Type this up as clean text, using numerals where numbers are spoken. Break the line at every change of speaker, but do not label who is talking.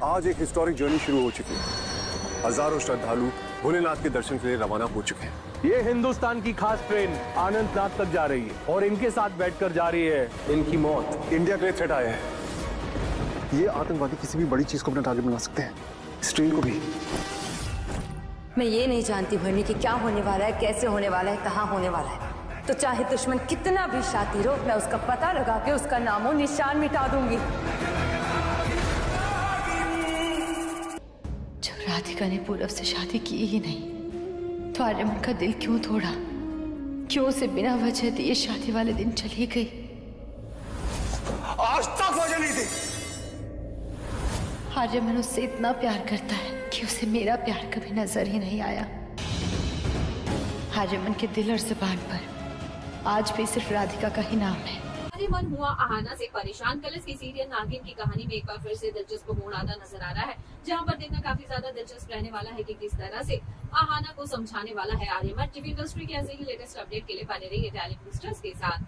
आज एक historic journey शुरू हो चुकी है। हजारों श्रद्धालु भोलेनाथ के दर्शन के लिए रवाना हो चुके हैं।
ये हिंदुस्तान की खास ट्रेन आनंदनाथ तक जा रही है और इनके साथ बैठकर जा रही है इनकी मौत।
इंडिया के लिए थ्रेट आया है। ये आतंकवादी किसी भी बड़ी चीज को अपना टारगेट बना सकते हैं, इस ट्रेन को भी।
मैं ये नहीं जानती भरनी कि क्या होने वाला है, कैसे होने वाला है, कहाँ होने वाला है। तो चाहे दुश्मन कितना भी शातिर हो, मैं उसका पता लगा के उसका नामो निशान मिटा दूंगी।
जब राधिका ने पूरब से शादी की ही नहीं तो आर्यमन का दिल क्यों तोड़ा? क्यों उसे बिना वजह दिए शादी वाले दिन चली गई?
आज तक वजह नहीं दी।
आर्यमन उससे इतना प्यार करता है कि उसे मेरा प्यार कभी नजर ही नहीं आया। आर्यमन के दिल और जुबान पर आज भी सिर्फ राधिका का ही नाम है।
आर्यमन हुआ आहाना से परेशान। कलर्स की सीरियल नागिन की कहानी में एक बार फिर से दिलचस्प मोड़ आता नजर आ रहा है, जहां पर देखना काफी ज्यादा दिलचस्प रहने वाला है कि किस तरह से आहाना को समझाने वाला है आर्यमन। टीवी इंडस्ट्री के ऐसे ही लेटेस्ट अपडेट के लिए बने रहिए टैलेंट बूस्टर्स के साथ।